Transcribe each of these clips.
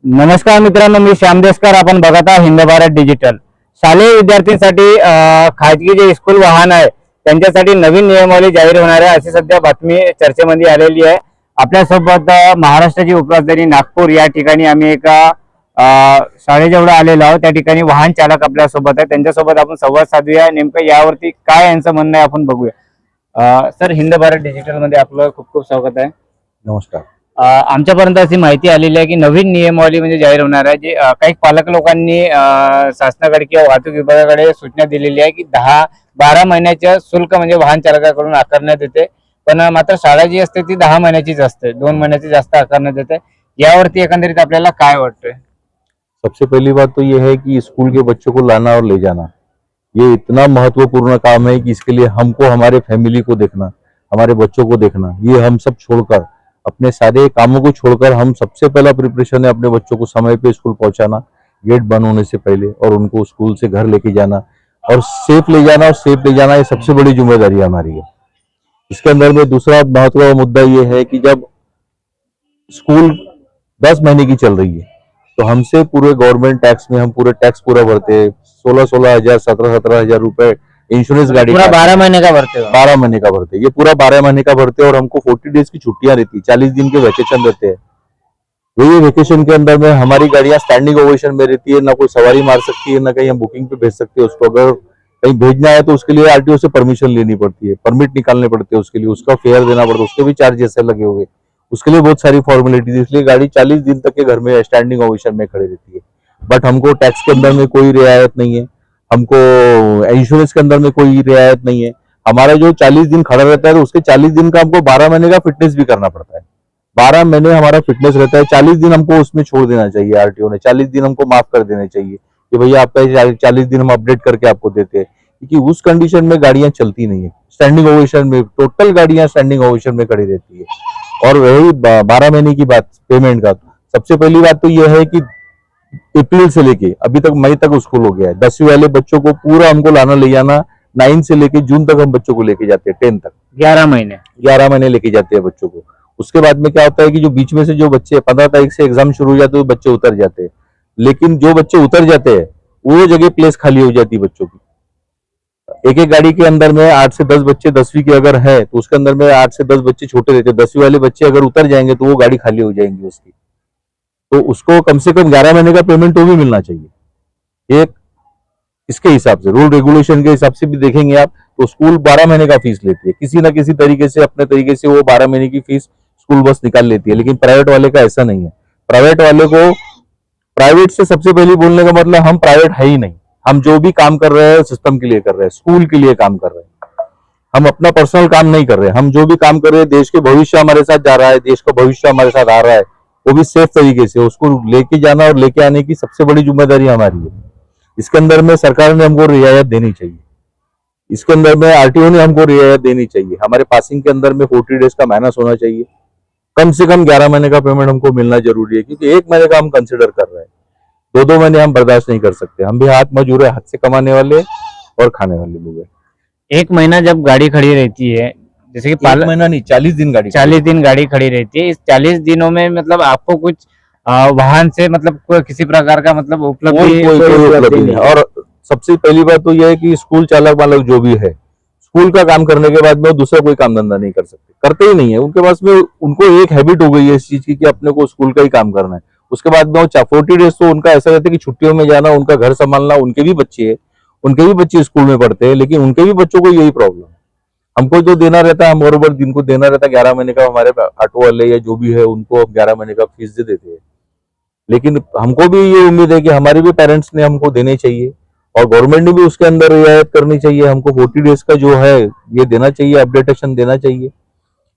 नमस्कार मित्रांनो, मी श्याम देशकर. आपण बघत आहात हिंद भारत डिजिटल. शालेय विद्यार्थ्यांसाठी खाजगी जे स्कूल वाहन आहे त्यांच्यासाठी नवीन नियमावली जाहीर होणार आहे अशी सध्या बातमी चर्चेमध्ये आलेली आहे. आपल्यासोबत महाराष्ट्राची उपराजधानी नागपूर या ठिकाणी आम्ही एका शाळेजवळ आलेलो आहोत. त्या ठिकाणी वाहन चालक आपल्यासोबत आहे, त्यांच्यासोबत आपण संवाद साधूया. नेमकं यावरती काय यांचं म्हणणं आहे आपण बघूया. सर, हिंद भारत डिजिटल मध्ये आपलं खूप खूप स्वागत आहे. नमस्कार. आमच्यापर्यंत अशी माहिती आलेली आहे की नवीन नियमावली म्हणजे जाहीर होणार आहे. जे काही पालक लोकांनी शासनाकडे किंवा वाहतूक विभागाकडे सूचना दिलेली आहे की 10-12 महिन्याच्या शुल्क म्हणजे वाहन चालकाकडून आकारण्यात येते, पण मात्र शाळा जी असते ती 10 महिन्याचीच असते, 2 महिन्याची जास्त आकारण्यात येते. यावरती एकंदरीत आपल्याला काय वाटतंय? सबसे पहली बात तो ये है कि स्कूल के बच्चों को लाना और ले जाना ये इतना महत्वपूर्ण काम है कि इसके लिए हमको हमारे फैमिली को देखना, हमारे बच्चों को देखना, ये हम सब छोड़कर, अपने सारे कामों को छोड़कर हम सबसे पहला प्रिपरेशन है अपने बच्चों को समय पे स्कूल पहुंचाना, गेट बंद होने से पहले, और उनको स्कूल से घर लेके जाना और सेफ ले जाना, और सेफ ले जाना ये सबसे बड़ी जिम्मेदारी हमारी है. इसके अंदर में दूसरा महत्वपूर्ण मुद्दा ये है कि जब स्कूल 10 महीने की चल रही है तो हमसे पूरे गवर्नमेंट टैक्स में हम पूरे टैक्स पूरा भरते हैं. 16-16 हजार 17-17 हजार रुपए इंश्योरेंस गाड़ी पूरा 12 महीने का भरते हो? 12 महीने का भरते, ये पूरा 12 महीने का भरते, और हमको 40 डेज की छुट्टियां रहती है, 40 दिन के वैकेशन रहते हैं. वही वेकेशन के अंदर में हमारी गाड़ियां स्टैंडिंग ओवेशन में रहती है, ना कोई सवारी मार सकती है, ना कहीं हम बुकिंग पे भेज सकते हैं उसको. अगर कहीं भेजना है तो उसके लिए आरटीओ से परमिशन लेनी पड़ती है, परमिट निकालने पड़ते हैं उसके लिए, उसका फेयर देना पड़ता है, उसके भी चार्जेस लगे हुए, उसके लिए बहुत सारी फॉर्मेलिटीज. इसलिए गाड़ी 40 दिन तक के घर में स्टैंडिंग ओवेशन में खड़ी रहती है. बट हमको टैक्स के अंदर में कोई रियायत नहीं है, हमको इंश्योरेंस के अंदर में कोई रियायत नहीं है. हमारा जो 40 दिन खड़ा रहता है तो उसके 40 दिन का हमको 12 महीने का फिटनेस भी करना पड़ता है. 12 महीने हमारा फिटनेस रहता है, 40 दिन हमको उसमें छोड़ देना चाहिए. आरटीओ ने 40 दिन हमको माफ कर देने चाहिए कि भैया आपका 40 दिन हम अपडेट करके आपको देते हैं, क्योंकि उस कंडीशन में गाड़ियां चलती नहीं है. स्टैंडिंग ओवेशन में टोटल गाड़ियां स्टैंडिंग ओवेशन में खड़ी रहती है. और वही 12 महीने की बात पेमेंट का, सबसे पहली बात तो यह है कि अप्रैल से लेके अभी तक मई तक स्कूल हो गया है. 10वीं वाले बच्चों को पूरा हमको लाना ले जाना, 9 से लेके जून तक हम बच्चों को लेके जाते हैं, 10 तक 11 महीने लेके जाते हैं बच्चों को. उसके बाद में क्या होता है कि जो बीच में से जो बच्चे 15 तारीख से एग्जाम शुरू हो जाते हैं बच्चे उतर जाते हैं, लेकिन जो बच्चे उतर जाते हैं वो जगह प्लेस खाली हो जाती है बच्चों की. एक गाड़ी के अंदर में 8 से 10 बच्चे 10वीं के अगर है तो उसके अंदर में 8 से 10 बच्चे छोटे रहते हैं. 10वीं वाले बच्चे अगर उतर जाएंगे तो वो गाड़ी खाली हो जाएंगी उसकी. तो उसको कम से कम 11 महीने का पेमेंट तो भी मिलना चाहिए. एक इसके हिसाब से रूल रेगुलेशन के हिसाब से भी देखेंगे आप तो स्कूल 12 महीने का फीस लेती है. किसी ना किसी तरीके से अपने तरीके से वो 12 महीने की फीस स्कूल बस निकाल लेती है. लेकिन प्राइवेट वाले का ऐसा नहीं है. प्राइवेट वाले को, प्राइवेट से सबसे पहले बोलने का मतलब हम प्राइवेट है ही नहीं. हम जो भी काम कर रहे हैं सिस्टम के लिए कर रहे हैं, स्कूल के लिए काम कर रहे हैं. हम अपना पर्सनल काम नहीं कर रहे हैं. हम जो भी काम कर रहे हैं देश के भविष्य हमारे साथ जा रहा है, देश का भविष्य हमारे साथ आ रहा है, वो भी सेफ तरीके से उसको लेके जाना और लेके आने की सबसे बड़ी जिम्मेदारी हमारी है. इसके अंदर में सरकार ने हमको रियायत देनी चाहिए. इसके अंदर में आरटीओ ने हमको रियायत देनी चाहिए. हमारे पासिंग के अंदर में 40 डेज का माइनस होना चाहिए. कम से कम 11 महीने का पेमेंट हमको मिलना जरूरी है, क्योंकि 1 महीने का हम कंसिडर कर रहे हैं. 2-2 महीने हम बर्दाश्त नहीं कर सकते. हम भी हाथ मजूर है, हाथ से कमाने वाले और खाने वाले लोग हैं. 1 महीना जब गाड़ी खड़ी रहती है, जैसे कि 1 महीना नहीं, 40 दिन गाड़ी 40 दिन गाड़ी खड़ी रहती है. इस 40 दिनों में मतलब आपको कुछ वाहन से मतलब कोई किसी प्रकार का मतलब उपलब्धि नहीं. और सबसे पहली बात तो यह है कि स्कूल चालक वालक जो भी है, स्कूल का काम करने के बाद में वो दूसरा कोई काम धंधा नहीं कर सकते, करते ही नहीं है. उनके पास में उनको एक हैबिट हो गई है इस चीज की कि अपने को स्कूल का ही काम करना है. उसके बाद में वो 40 डेज तो उनका ऐसा रहता है कि छुट्टियों में जाना, उनका घर संभालना. उनके भी बच्चे हैं, उनके भी बच्चे स्कूल में पढ़ते हैं, लेकिन उनके भी बच्चों को यही प्रॉब्लम. हमको जो देना रहता है, हम बरोबर दिन को देना रहता है 11 महीने का. हमारे ऑटो वाले या जो भी है उनको हम 11 महीने का फीस दे देते हैं. लेकिन हमको भी ये उम्मीद है कि हमारे भी पेरेंट्स ने हमको देने चाहिए, और गवर्नमेंट ने भी उसके अंदर रियायत करनी चाहिए. हमको 40 डेज का जो है ये देना चाहिए, अपडेटेशन देना चाहिए.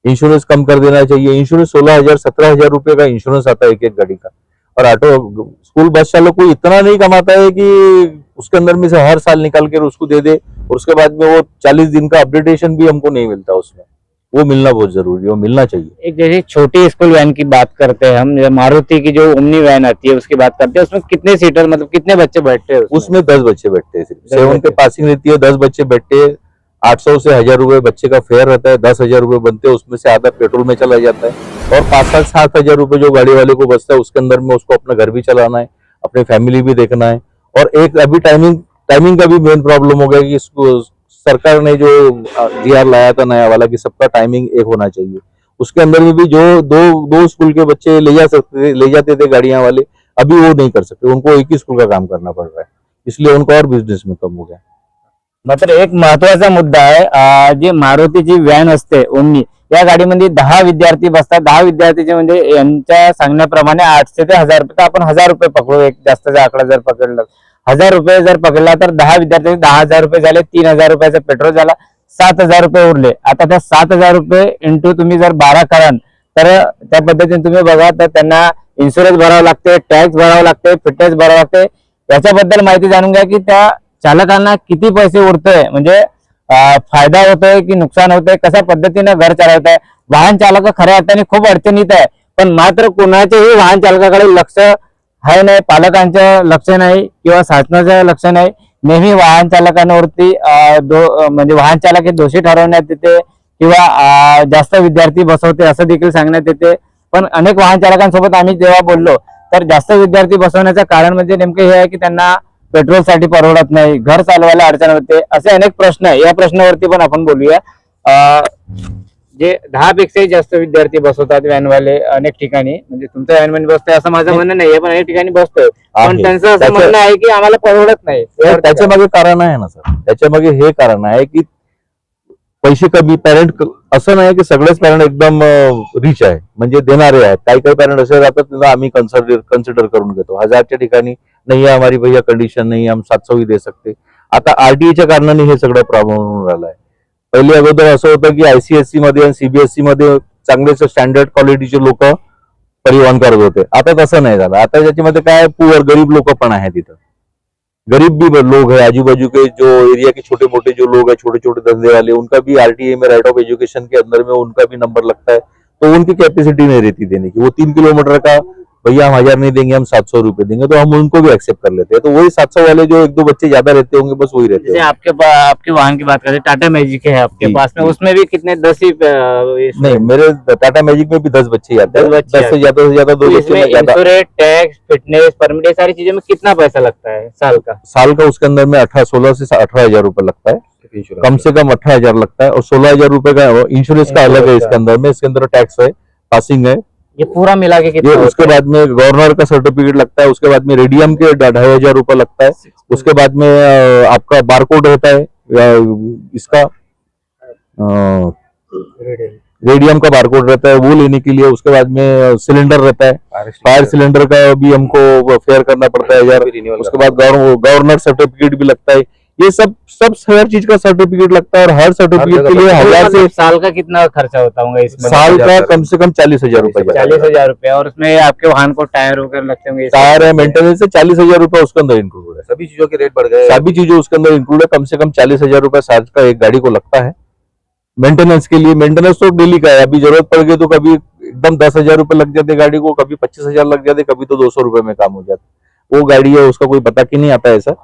इंश्योरेंस कम कर देना चाहिए. इंश्योरेंस 16,000-17,000 रुपए का इंश्योरेंस आता है एक गाड़ी का. और ऑटो स्कूल बस चालक को इतना नहीं कमाता है कि उसके अंदर में से हर साल निकाल कर उसको दे दे, और उसके बाद में वो 40 दिन का अपडेटेशन भी हमको नहीं मिलता उसमें. वो मिलना बहुत जरूरी है, वो मिलना चाहिए. एक जैसे छोटी स्कूल वैन की बात करते हैं हम, मारुति की जो ओमनी वैन आती है उसकी बात करते हैं, उसमें कितने सीटर मतलब कितने बच्चे बैठते हैं? उसमें 10 बच्चे बैठते हैं. सिर्फ 7 पे पासिंग रहती है, 10 बच्चे बैठते हैं. 800 से 1000 रुपए बच्चे का फेयर रहता है, 10,000 रुपए बनते हैं, उसमें से आधा पेट्रोल में चला जाता है और 5-7 हजार रुपए जो गाड़ी वाले को बचता है उसके अंदर में उसको अपना घर भी चलाना है, अपनी फैमिली भी देखना है। और एक अभी टाइमिंग का भी मेन प्रॉब्लम हो गया कि इसको सरकार ने जो जीआर लाया था नया वाला कि सबका टाइमिंग एक होना चाहिए, उसके अंदर में भी जो दो स्कूल के बच्चे ले जाते थे गाड़ियां वाले, अभी वो नहीं कर सकते, उनको एक ही स्कूल का काम करना पड़ रहा है, इसलिए उनको और बिझनेस में कम हो गया। मात्र एक महत्वाचा मुद्दा आहे, जी मारुतीची व्हॅन असते ओमनी, या गाडीमध्ये 10 विद्यार्थी बसतात। 10 विद्यार्थीचे म्हणजे यांच्या सांगण्याप्रमाणे 800 ते 1000 रुपये, तर आपण 1000 रुपये पकडू, एक जास्तचा आकडा जर पकडला 1000 रुपये जर पकडला तर 10 विद्यार्थी 10,000 रुपये झाले, 3,000 रुपयाचा पेट्रोल झाला, 7,000 रुपये उरले। आता त्या 7,000 रुपये इंटू तुम्ही जर 12 कराल तर त्या पद्धतीने तुम्ही बघा तर त्यांना इन्शुरन्स भरावं लागते, टॅक्स भरावं लागते, फिटनेस भरावं लागते। याच्याबद्दल माहिती जाणून घ्या की त्या चालकांना किती पैसे उरतोय, म्हणजे फायदा होतोय की नुकसान होतंय, कशा पद्धतीने घर चालवत आहे। वाहन चालक खऱ्या अर्थाने खूप अडचणीत आहे, पण मात्र कोणाचेही वाहन चालकाकडे लक्ष आहे नाही, पालकांचं लक्ष नाही किंवा शासनाचं लक्ष नाही। नेहमी वाहन चालकांवरती म्हणजे वाहन चालक हे दोषी ठरवण्यात येते किंवा जास्त विद्यार्थी बसवते असं देखील सांगण्यात येते। पण अनेक वाहन चालकांसोबत आम्ही जेव्हा बोललो तर जास्त विद्यार्थी बसवण्याचं कारण म्हणजे नेमके हे आहे की त्यांना पेट्रोल साठी परवडत नाही, घर चालवायला अडचण होते, असे अनेक प्रश्न आहे। या प्रश्नावरती पण आपण बोलूया। जे 10 पेक्षाही जास्त विद्यार्थी बसवतात व्हॅनवाले अनेक ठिकाणी, म्हणजे तुमच्या व्हॅनमध्ये बसतोय असं माझं म्हणणं नाहीये, पण अनेक ठिकाणी बसतोय, पण त्यांचं असं म्हणणं आहे की आम्हाला परवडत नाही। त्याच्या मागे कारण आहे ना सर, त्याच्या मागे हे कारण आहे की पैसे कमी, पॅरेंट असं नाही की सगळेच पॅरेंट एकदम रिच आहे म्हणजे देणारे आहेत, काही काही पॅरेंट असे राहतात त्यांना आम्ही कन्सिडर करून घेतो, 1000च्या ठिकाणी नहीं है हमारी भैया कंडीशन नहीं है, हम 700 ही दे सकते। आता आरटीईच्या कारणाने हे सगळं प्रॉब्लेम होऊन राहिला आहे। पहिले अगोदर असं होतं की आयसीएससी मध्ये आणि सीबीएसई मध्ये चांगलेच स्टँडर्ड क्वालिटीचे लोक परिवहन करत होते, आता तसं नाही झालं। आता त्याच्यामध्ये काय पुअर गरीब लोक पण आहेत, तिथं गरीब भी लोग है, आजू बाजू के जो एरिया के छोटे मोटे जो लोग हैं, छोटे छोटे धंधे वाले, उनका भी आरटीए में राइट ऑफ एजुकेशन के अंदर में उनका भी नंबर लगता है, तो उनकी कैपेसिटी नहीं रहती देने की। वो 3 किलोमीटर का भैया हम 1000 नहीं देंगे, हम 700 रुपए देंगे, तो हम उनको भी एक्सेप्ट कर लेते हैं। तो वही 700 वाले जो 1-2 बच्चे ज्यादा रहते होंगे बस वही रहते हैं। आपके वाहन की बात करें, टाटा मैजिक है आपके पास में, उसमें भी कितने 10 ही नहीं, मेरे टाटा मैजिक में भी 10 बच्चे ही आते हैं, 10 से ज्यादा 2 बच्चे। इंश्योरेंस, टैक्स, फिटनेस, परमिट, सारी चीजों में कितना पैसा लगता है साल का उसके अंदर में 16 से 18,000 रुपए लगता है, कम से कम 18,000 लगता है। और 16,000 रुपए का इंश्योरेंस का अलग है इसके अंदर में, इसके अंदर टैक्स है, पासिंग है, ये पूरा मिला के कितना? उसके बाद में गवर्नर का सर्टिफिकेट लगता है, उसके बाद में रेडियम के 2,500 रुपए लगता है, उसके बाद में आपका बारकोड रहता है इसका रेडियम का बारकोड रहता है, वो लेने के लिए। उसके बाद में सिलेंडर रहता है, फायर सिलेंडर का भी हमको फेयर करना पड़ता है 1000। उसके बाद गवर्नर सर्टिफिकेट भी लगता है, ये सब हर चीज का सर्टिफिकेट लगता है। और हर सर्टिफिकेट के लिए 1000 से साल का कितना खर्चा होता होगा इसमें? साल का कम से कम 40,000 रुपए। 40,000 रुपए। और उसमें आपके वाहन को टायर वगैरह लगते होंगे, टायर है, मेंटेनेंस से 40,000 रुपए उसके अंदर इंक्लूड है। सभी चीजों के रेट बढ़ गए, सभी चीजें उसके अंदर इंक्लूड है, कम से कम 40,000 रुपए साल का एक गाड़ी को लगता है मेंटेनेंस के लिए। मेंटेनेंस तो डेली का है, अभी जरूरत पड़ गई तो कभी एकदम 10,000 रुपए लग जाते गाड़ी को, कभी 25,000 लग जाते, कभी तो 200 रुपए में काम हो जाता। वो गाड़ी है उसका कोई पता कि नहीं आता ऐसा,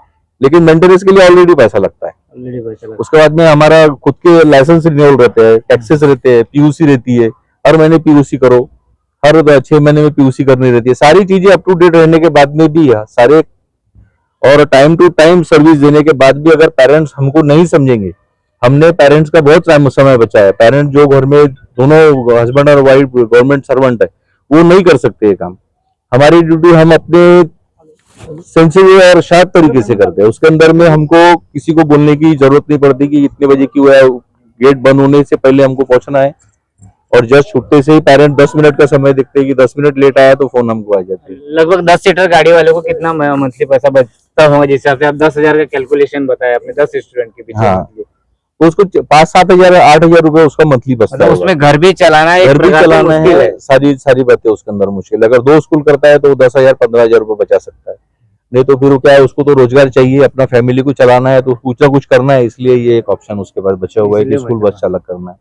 लेकिन मेंटेनेंस के लिए ऑलरेडी पैसा लगता है। उसके बाद में हमारा खुद के लाइसेंस रिन्यूअल रहते हैं, टैक्सेस रहते हैं, पीयूसी रहती है, हर महीने पीयूसी करो, हर 6 महीने में पीयूसी करनी रहती है। सारी चीजें अप टू डेट रहने के बाद में भी सारे और टाइम टू टाइम सर्विस देने के बाद भी अगर पेरेंट्स हमको नहीं समझेंगे, हमने पेरेंट्स का बहुत समय बचाया है। पेरेंट्स जो घर में दोनों हस्बैंड और वाइफ गवर्नमेंट सर्वेंट है, वो नहीं कर सकते ये काम। हमारी ड्यूटी हम अपने सेंसिटिव और शार्प तरीके से करते हैं, उसके अंदर में हमको किसी को बोलने की जरूरत नहीं पड़ती कि इतने बजे क्यों है, गेट बंद होने से पहले हमको पहुंचना है। और जस्ट छुट्टे से ही पेरेंट 10 मिनट का समय देखते हैं कि 10 मिनट लेट आया तो फोन हमको आ जाती है। लगभग 10 सीटर गाड़ी वाले को कितना मंथली पैसा बचता होगा, जिस हिसाब से आप 10,000 का कैलकुलेशन बताया अपने 10 स्टूडेंट के पीछे? हाँ, तो उसको 5-7 हजार 8,000 रुपए उसका मंथली बचता है। उसमें घर भी चलाना है, घर भी चलाना है, सारी बातें उसके अंदर मुश्किल। अगर 2 स्कूल करता है तो 10,000 15,000 रुपए बचा सकता है, नहीं तो फिर क्या है, उसको तो रोजगार चाहिए, अपना फैमिली को चलाना है, तो कुछ ना कुछ करना है, इसलिए ये एक ऑप्शन उसके पास बचा हुआ है कि स्कूल बस चालक करना है।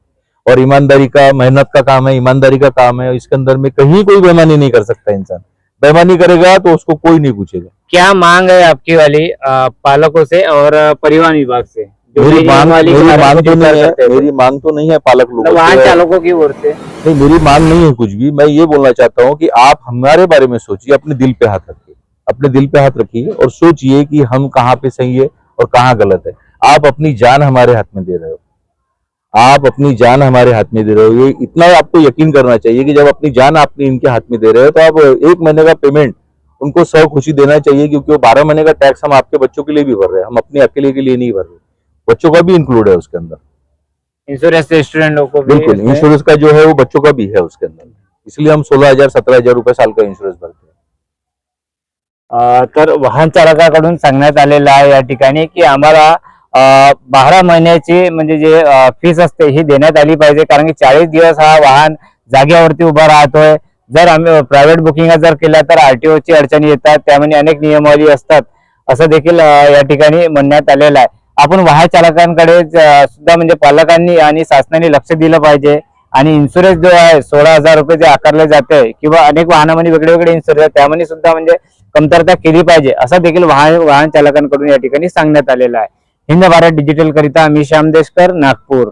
और ईमानदारी का, मेहनत का काम है, ईमानदारी का काम है, इसके अंदर में कहीं कोई बेईमानी नहीं कर सकता। इंसान बेईमानी करेगा तो उसको कोई नहीं पूछेगा। क्या मांग है आपकी वाली पालकों से और परिवहन विभाग से, जो मेरी नई मांग नियमावली के मेरी बारे में मांग कुछ तो विचार नहीं है, करते हैं? मेरी मांग तो नहीं है पालक लोगों मतलब वाहन से। चालकों की ओर से। नहीं, मेरी मांग नहीं है कुछ भी। मैं ये बोलना चाहता हूँ कि आप हमारे बारे में सोचिए, अपने दिल पे हाथ रखिए, अपने दिल पे हाथ रखिए और सोचिए कि हम कहाँ पे सही है और कहाँ गलत है। आप अपनी जान हमारे हाथ में दे रहे हो, आप अपनी जान हमारे हाथ में दे रहे हो। ये इतना आपको यकीन करना चाहिए कि जब अपनी जान आपने इनके हाथ में दे रहे हो तो आप 1 महीने का पेमेंट उनको सौ खुशी देना चाहिए, क्योंकि वो 12 महीने का टैक्स हम आपके बच्चों के लिए भी भर रहे हैं, हम अपने अकेले के लिए नहीं भर रहे, बच्चों का भी इंक्लूड है उसके अंदर। इंश्योरेंस स्टूडेंटों को भी बिल्कुल, इसमें। इंश्योरेंस का जो है वो बच्चों का भी है उसके अंदर, इसलिए हम 16,000 17,000 रुपए साल का इंश्योरेंस भरते हैं। तर वाहन चालकाकडून सांगण्यात आलेलं आहे या ठिकाणी की आम्हाला 12 महिन्याची म्हणजे जे फीस असते ही देण्यात आली पाहिजे, कारण की 40 दिवस हा वाहन जागेवरती उभा राहतोय. जर आम्ही प्रायव्हेट बुकिंग जर केल्या तर RTO ची अडचणी येतात, त्यामध्ये अनेक नियमावली असतात असं देखील या ठिकाणी म्हणण्यात आलेलं आहे. आपण वाहन चालकांकडे सुद्धा म्हणजे पालकांनी आणि शासनाने लक्ष दिलं पाहिजे आणि इन्शुरन्स जो आहे 16,000 रुपये जे आकारले जाते किंवा अनेक वाहनामध्ये वेगळे वेगळे इन्शुरन्स आहेत त्यामध्ये सुद्धा म्हणजे कमतरता केली पाहिजे असं देखील वाहन चालकांकडून या ठिकाणी सांगण्यात आलेलं आहे. हिंद भारत डिजिटल करिता मी श्याम देशकर, नागपूर.